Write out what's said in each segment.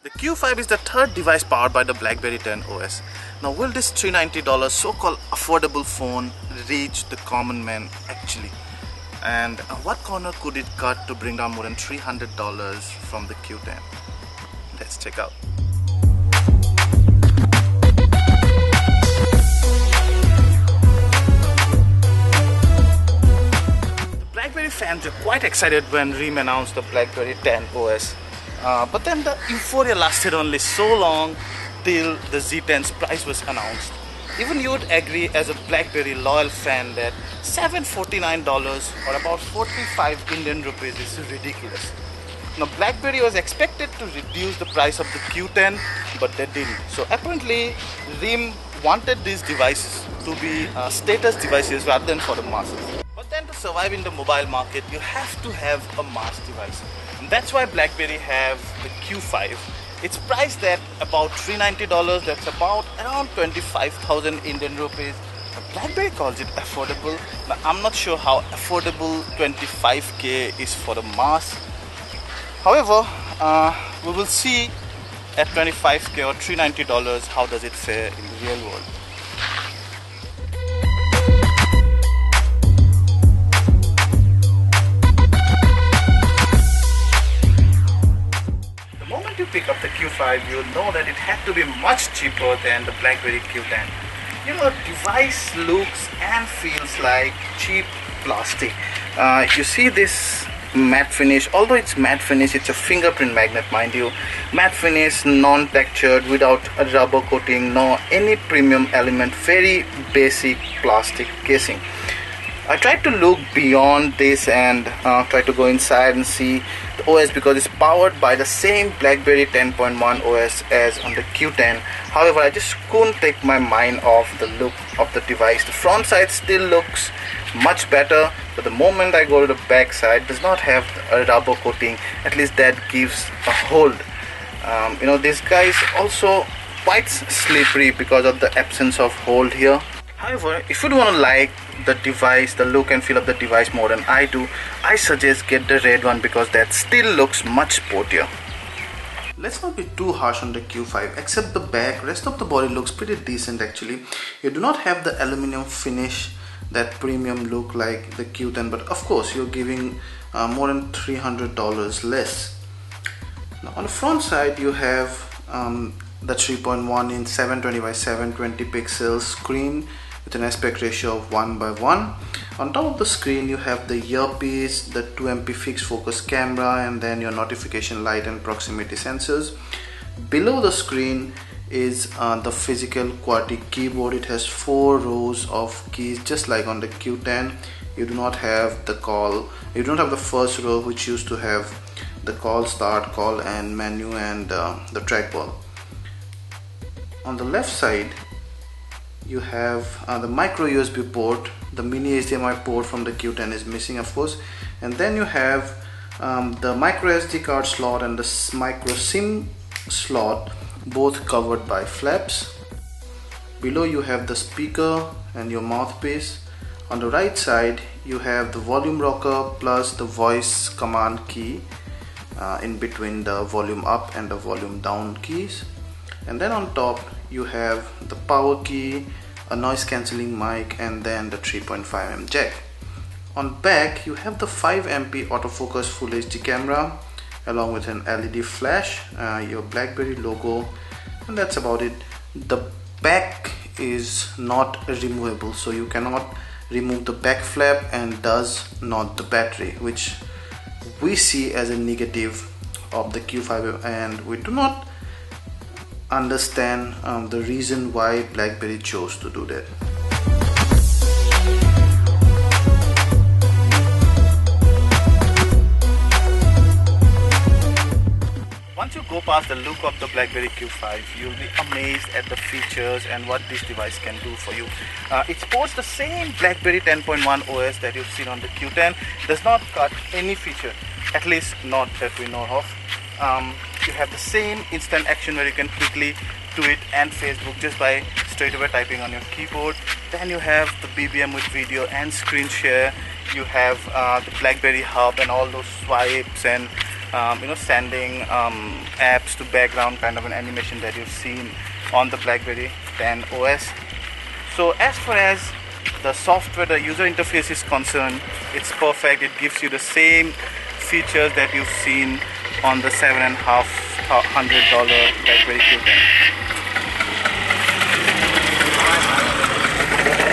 The Q5 is the third device powered by the BlackBerry 10 OS. Now, will this $390 so-called affordable phone reach the common man actually? And what corner could it cut to bring down more than $300 from the Q10? Let's check out. The BlackBerry fans were quite excited when RIM announced the BlackBerry 10 OS. But then the euphoria lasted only so long till the Z10's price was announced. Even you would agree as a BlackBerry loyal fan that $749 or about 45 Indian rupees is ridiculous. Now BlackBerry was expected to reduce the price of the Q10, but they didn't. So apparently RIM wanted these devices to be status devices rather than for the masses. But then to survive in the mobile market, you have to have a mass device. And that's why BlackBerry have the Q5. It's priced at about $390, that's about around 25,000 Indian rupees. BlackBerry calls it affordable. Now, I'm not sure how affordable 25k is for the mass. However, we will see at 25k or $390 how does it fare in the real world. Pick up the Q5, you'll know that it had to be much cheaper than the BlackBerry Q10. You know, the device looks and feels like cheap plastic. You see this matte finish, although it's matte finish, it's a fingerprint magnet, mind you. Matte finish, non-textured, without a rubber coating, no any premium element, very basic plastic casing. I tried to look beyond this and try to go inside and see the OS because it's powered by the same BlackBerry 10.1 OS as on the Q10. However, I just couldn't take my mind off the look of the device. The front side still looks much better, but the moment I go to the back side, it does not have a rubber coating. At least that gives a hold. You know, this guy is also quite slippery because of the absence of hold here. However, if you don't want to like the device, the look and feel of the device more than I do, I suggest get the red one because that still looks much sportier. Let's not be too harsh on the Q5, except the back, rest of the body looks pretty decent actually. You do not have the aluminum finish, that premium look like the Q10, but of course you're giving more than $300 less. Now on the front side you have the 3.1 inch 720 by 720 pixel screen with an aspect ratio of 1:1. On top of the screen you have the earpiece, the 2MP fixed focus camera, and then your notification light and proximity sensors. Below the screen is the physical QWERTY keyboard. It has 4 rows of keys just like on the Q10. You do not have the first row which used to have the call, start, call and menu and the trackball. On the left side you have the micro USB port. The mini HDMI port from the Q10 is missing, of course, and then you have the micro SD card slot and the micro SIM slot, both covered by flaps. Below you have the speaker and your mouthpiece. On the right side you have the volume rocker plus the voice command key in between the volume up and the volume down keys. And then on top you have the power key, a noise cancelling mic, and then the 3.5mm jack. On back you have the 5MP autofocus full HD camera along with an LED flash, your BlackBerry logo, and that's about it. The back is not removable, so you cannot remove the back flap, and does not the battery, which we see as a negative of the Q5, and we do not understand the reason why BlackBerry chose to do that. Once you go past the look of the BlackBerry Q5, you'll be amazed at the features and what this device can do for you. It sports the same BlackBerry 10.1 OS that you've seen on the Q10. It does not cut any feature, at least not that we know of. You have the same instant action where you can quickly tweet and Facebook just by straight away typing on your keyboard. Then you have the BBM with video and screen share. You have the BlackBerry hub and all those swipes and sending apps to background, kind of an animation that you've seen on the BlackBerry 10 OS. So as far as the software, the user interface is concerned, it's perfect. It gives you the same features that you've seen on the $7,500 BlackBerry Q10.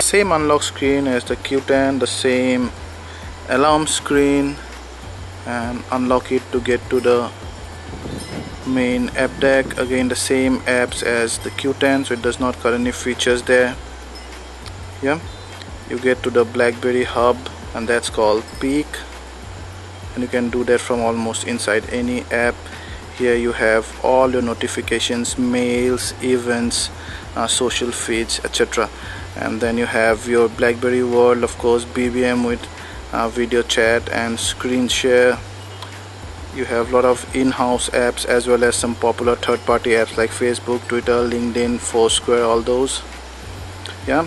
Same unlock screen as the Q10, the same alarm screen, and unlock it to get to the main app deck. Again, the same apps as the Q10, so it does not cut any features there. Yeah, you get to the BlackBerry hub, and that's called Peek, and you can do that from almost inside any app. Here you have all your notifications, mails, events, social feeds, etc. And then you have your BlackBerry World, of course, BBM with video chat and screen share. You have a lot of in-house apps as well as some popular third-party apps like Facebook, Twitter, LinkedIn, Foursquare, all those. Yeah,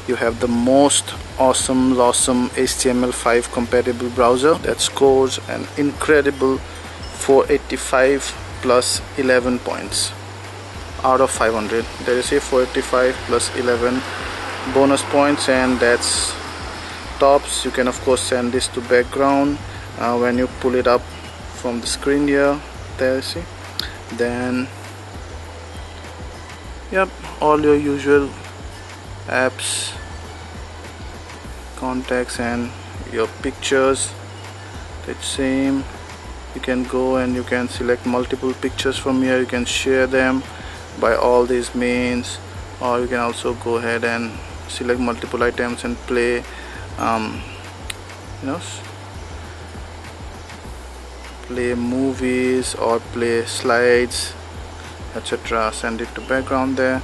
you have the most awesome HTML5 compatible browser that scores an incredible 485 plus 11 points out of 500. There is a 485 plus 11 bonus points, and that's tops. You can of course send this to background when you pull it up from the screen here. There you see. Then yep, all your usual apps, contacts, and your pictures. That's same. You can go and you can select multiple pictures from here. You can share them by all these means, or you can also go ahead and select multiple items and play play movies or play slides, etc. Send it to background. There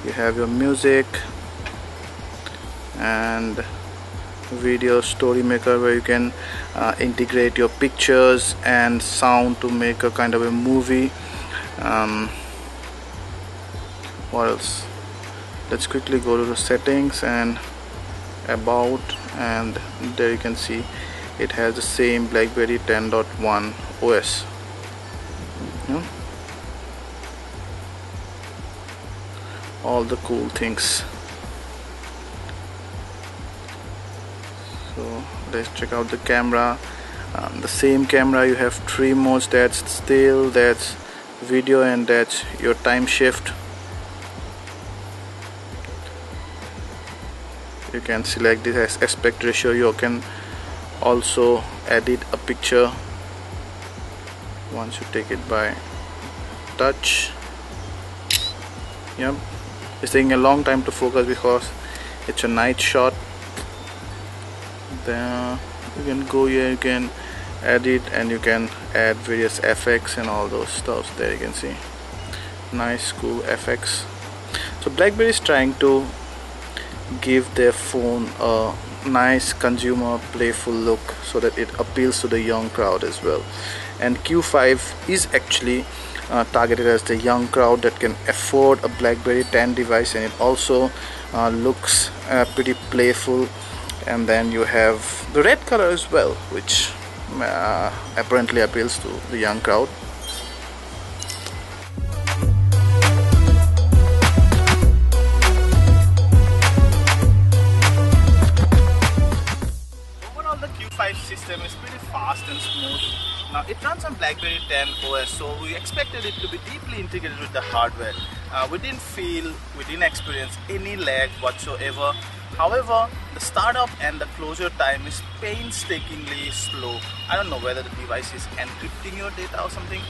you have your music and video story maker, where you can integrate your pictures and sound to make a kind of a movie. What else? Let's quickly go to the settings and about, and there you can see it has the same BlackBerry 10.1 OS. All the cool things. So let's check out the camera. The same camera, you have three modes. That's still, that's video, and that's your time shift. You can select this as aspect ratio. You can also edit a picture once you take it by touch. Yep, it's taking a long time to focus because it's a night shot. Then you can go here, you can edit, and you can add various effects and all those stuff. There you can see nice cool effects. So BlackBerry is trying to give their phone a nice consumer playful look so that it appeals to the young crowd as well. And Q5 is actually targeted as the young crowd that can afford a BlackBerry 10 device, and it also looks pretty playful. And then you have the red color as well, which apparently appeals to the young crowd. Overall, the Q5 system is pretty fast and smooth. Now it runs on BlackBerry 10 OS, so we expected it to be deeply integrated with the hardware. We didn't experience any lag whatsoever. However, the startup and the closure time is painstakingly slow. I don't know whether the device is encrypting your data or something,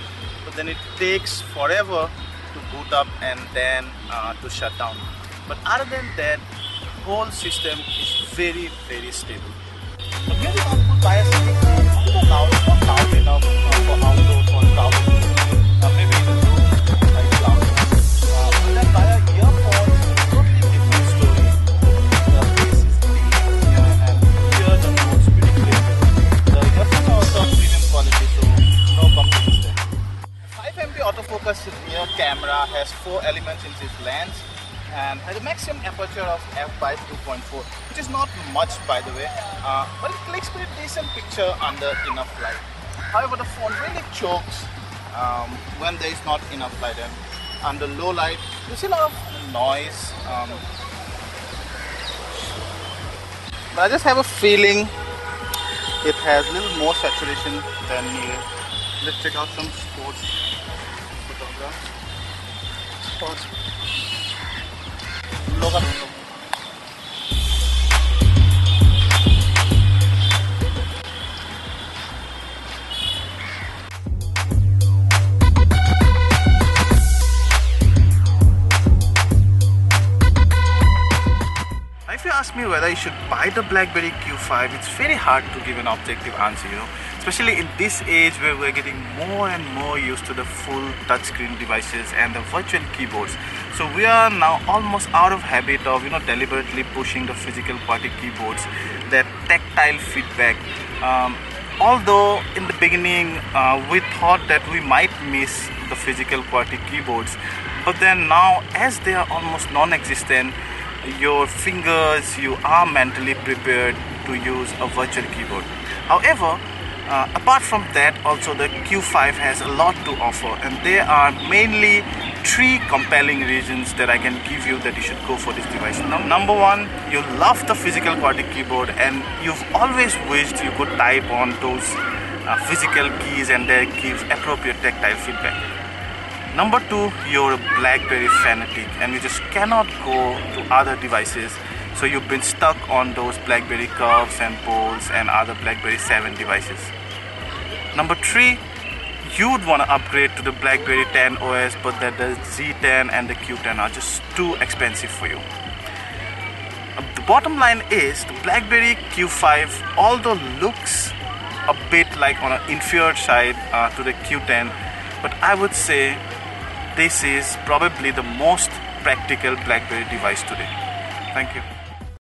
but then it takes forever to boot up and then to shut down. But other than that, the whole system is very, very stable. The music output via speaker to the loud, not loud enough for outdoors or travel. Maybe in the room, like loud. But then via earphones, totally different story. The bass is deep, and here the notes pretty clear. The earphones are also premium quality, so no complaints there. 5 MP autofocus rear camera has 4 elements in its lens and has a maximum aperture of f/2.4, which is not much by the way, but it clicks pretty decent picture under enough light. However, the phone really chokes when there is not enough light, and under low light you see a lot of noise. But I just have a feeling it has a little more saturation than needed. Let's check out some sports photograph. Logan. If you ask me whether you should buy the BlackBerry Q5, it's very hard to give an objective answer, especially in this age where we're getting more and more used to the full touchscreen devices and the virtual keyboards. So we are now almost out of habit of deliberately pushing the physical QWERTY keyboards, that tactile feedback. Although in the beginning we thought that we might miss the physical QWERTY keyboards, but then now as they are almost non-existent, your fingers, you are mentally prepared to use a virtual keyboard. However, apart from that, also the Q5 has a lot to offer, and there are mainly 3 compelling reasons that I can give you that you should go for this device. Number one, you love the physical QWERTY keyboard and you've always wished you could type on those physical keys and they give appropriate tactile feedback. Number 2, you're a BlackBerry fanatic and you just cannot go to other devices, so you've been stuck on those BlackBerry Curves and Bolds and other BlackBerry 7 devices. Number 3, you'd want to upgrade to the BlackBerry 10 OS, but that the Z10 and the Q10 are just too expensive for you. The bottom line is the BlackBerry Q5, although looks a bit like on an inferior side to the Q10, but I would say this is probably the most practical BlackBerry device today. Thank you.